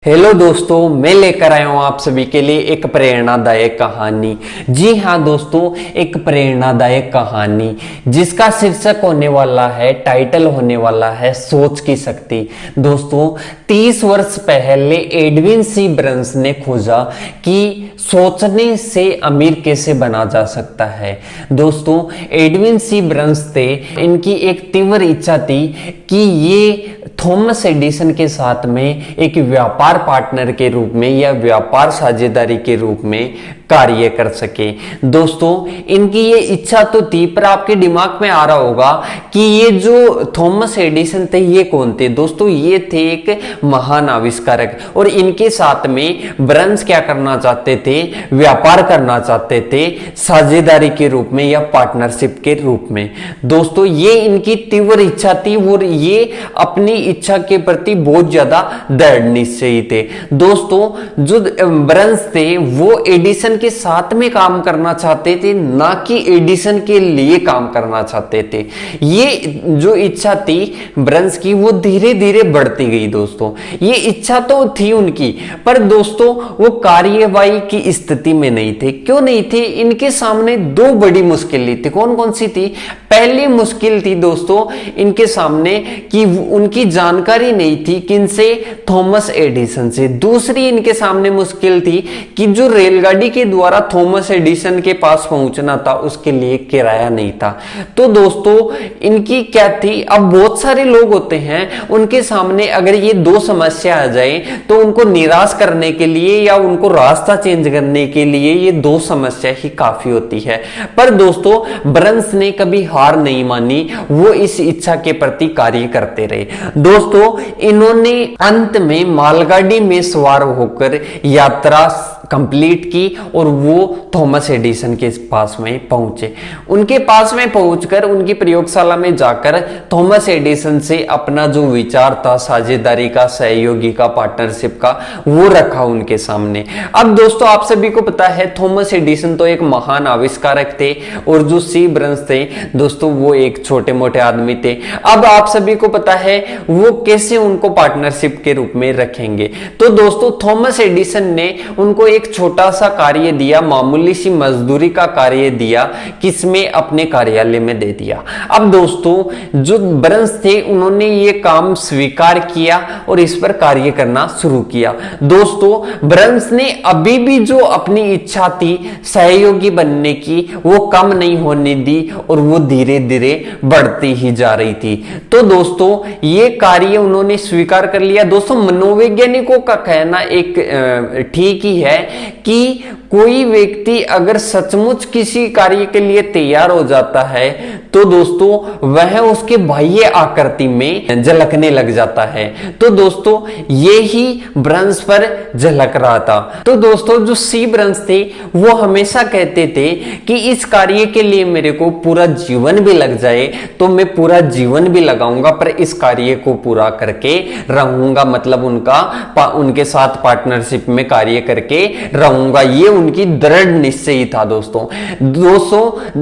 Hello दोस्तों, मैं लेकर आया हूं आप सभी के लिए एक प्रेरणादायक कहानी। जी हाँ दोस्तों, एक प्रेरणादायक कहानी जिसका शीर्षक होने वाला है, टाइटल होने वाला है सोच की शक्ति। दोस्तों 30 वर्ष पहले एडविन सी ब्रन्स ने खोजा कि सोचने से अमीर कैसे बना जा सकता है। दोस्तों एडविन सी ब्रन्स थे, इनकी एक तीव्र इच्छा थी कि ये थॉमस एडिसन के साथ में एक व्यापार पार्टनर के रूप में या व्यापार साझेदारी के रूप में कार्य कर सके। दोस्तों इनकी ये इच्छा तो थी, पर आपके दिमाग में आ रहा होगा कि ये जो थॉमस एडिसन थे ये कौन थे। दोस्तों ये थे एक महान आविष्कारक, और इनके साथ में ब्रन्स क्या करना चाहते थे, व्यापार करना चाहते थे साझेदारी के रूप में या पार्टनरशिप के रूप में। दोस्तों ये इनकी तीव्र इच्छा थी और ये अपनी इच्छा के प्रति बहुत ज्यादा दृढ़ निश्चयी थे। दोस्तों जो ब्रन्स थे वो एडिसन के साथ में काम करना चाहते थे, ना कि एडिसन के लिए काम करना चाहते थे। ये जो इच्छा थी ब्रन्स की वो धीरे धीरे बढ़ती गई। दोस्तों ये इच्छा तो थी उनकी, पर दोस्तों वो कार्यवाही की स्थिति में नहीं थे। क्यों नहीं थे? इनके सामने दो बड़ी मुश्किलें थी। कौन कौन सी थी? पहली मुश्किल थी दोस्तों इनके सामने कि उनकी जानकारी नहीं थी किनसे, थॉमस एडिसन से। दूसरी इनके सामने मुश्किल थी कि जो रेलगाड़ी के द्वारा थॉमस एडिसन के पास पहुंचना था उसके लिए किराया नहीं था। तो दोस्तों इनकी क्या थी, अब बहुत सारे लोग होते हैं उनके सामने अगर ये दो समस्या आ जाए तो उनको निराश करने के लिए या उनको रास्ता चेंज करने के लिए ये दो समस्या ही काफी होती है। पर दोस्तों ब्रन्स ने कभी हार नहीं मानी, वो इस इच्छा के प्रति कार्य करते रहे। दोस्तों इन्होंने अंत में मालगाड़ी में सवार होकर यात्रा कंप्लीट की और वो थॉमस एडिसन के पास में पहुंचे। उनके पास में पहुंचकर उनकी प्रयोगशाला में जाकर थॉमस एडिसन से अपना जो विचार था साझेदारी का, सहयोगी का, पार्टनरशिप का, वो रखा उनके सामने। अब दोस्तों आप सभी को पता है थॉमस एडिसन तो एक महान आविष्कारक थे और जो सी ब्रन्स थे दोस्तों वो एक छोटे मोटे आदमी थे। अब आप सभी को पता है वो कैसे उनको पार्टनरशिप के रूप में रखेंगे। तो दोस्तों थॉमस एडिसन ने उनको एक छोटा सा कार्य दिया, मामूली सी मजदूरी का कार्य दिया, किसमें, अपने कार्यालय में दे दिया। अब दोस्तों जो ब्रन्स थे उन्होंने ये काम स्वीकार किया और इस पर कार्य करना शुरू किया। दोस्तों ब्रन्स ने अभी भी जो अपनी इच्छा थी सहयोगी बनने की वो कम नहीं होने दी और वो धीरे धीरे बढ़ती ही जा रही थी। तो दोस्तों ये कार्य उन्होंने स्वीकार कर लिया। दोस्तों मनोवैज्ञानिकों का कहना एक ठीक ही है कि कोई व्यक्ति अगर सचमुच किसी कार्य के लिए तैयार हो जाता है तो दोस्तों वह उसके बाह्य आकृति में झलकने लग जाता है। तो दोस्तों ये ही ब्रन्स पर झलक रहा था। तो दोस्तों जो सी ब्रन्स थे वो हमेशा कहते थे कि इस कार्य के लिए मेरे को पूरा जीवन भी लग जाए तो मैं पूरा जीवन भी लगाऊंगा, पर इस कार्य को पूरा करके रहूंगा, मतलब उनके साथ पार्टनरशिप में कार्य करके रहूंगा। ये उनकी दृढ़ निश्चय था। दोस्तों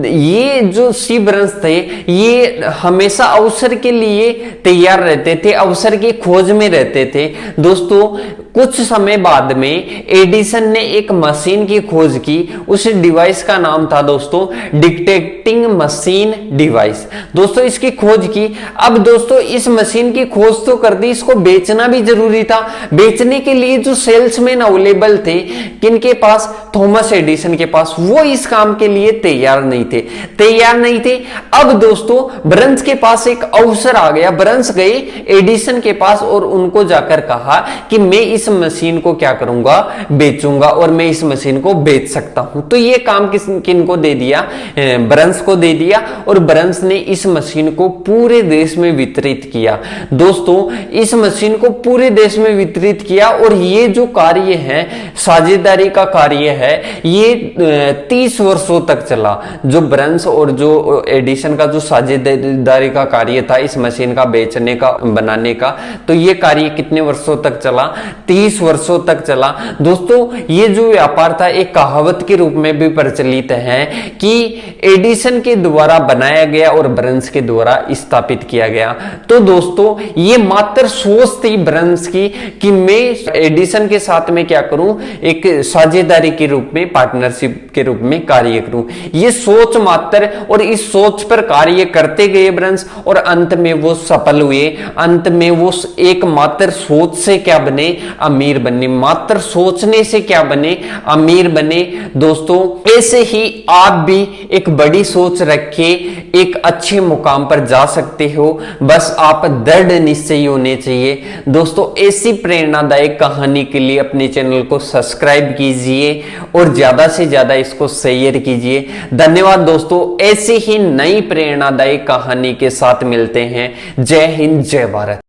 ये जो सी ब्रन्स थे ये हमेशा अवसर के लिए तैयार रहते थे, अवसर की खोज में रहते थे। दोस्तों कुछ समय बाद में एडिसन ने एक मशीन की खोज की, उस डिवाइस का नाम था दोस्तों डिक्टेटिंग मशीन डिवाइस। दोस्तों इसकी खोज की। अब दोस्तों इस मशीन की खोज तो कर दी, इसको बेचना भी जरूरी था। बेचने के लिए जो सेल्समैन अवेलेबल थे किनके पास, थॉमस एडिसन के पास, वो इस काम के लिए तैयार नहीं थे। अब दोस्तों ब्रन्स के पास एक अवसर आ गया। ब्रन्स गए एडिसन के पास और उनको जाकर कहा कि मैं इस मशीन को क्या करूंगा, बेचूंगा, और मैं इस मशीन को बेच सकता हूं। तो ये काम किनको दे दिया, ब्रन्स को दे दिया, और ब्रन्स ने इस मशीन को पूरे देश में वितरित किया। दोस्तों इस मशीन को पूरे देश में वितरित किया और ये जो कार्य है साझेदारी का कार्य है ये 30 वर्षों तक चला। जो ब्रंस और जो एडिशन का जो साझेदारी का कार्य था इस मशीन का बेचने का, बनाने का, तो ये कार्य कितने वर्षों तक चला? 30 वर्षों तक चला। दोस्तों ये जो व्यापार था एक कहावत के रूप में भी प्रचलित है कि एडिसन के द्वारा बनाया गया और ब्रंस के द्वारा स्थापित किया गया। तो दोस्तों ये मात्र सोच थी ब्रंस की कि मैं एडिसन के साथ में क्या करूं, एक साझेदारी के रूप में, पार्टनरशिप के रूप में कार्य करूं। ये सोच मात्र, और इस सोच पर कार्य करते गए ब्रंस और अंत में वो सफल हुए। अंत में वो एक मात्र सोच से क्या बने? अमीर बने। मात्र सोचने से क्या बने? अमीर बने। दोस्तों ऐसे ही आप भी एक बड़ी सोच रखे एक अच्छे मुकाम पर जा सकते हो, बस आप दृढ़ निश्चयी होने चाहिए। दोस्तों ऐसी प्रेरणादायक कहानी के लिए अपने चैनल को सब्सक्राइब कीजिए और ज्यादा से ज्यादा इसको शेयर कीजिए। धन्यवाद दोस्तों, ऐसी ही नई प्रेरणादायक कहानी के साथ मिलते हैं। जय हिंद, जय भारत।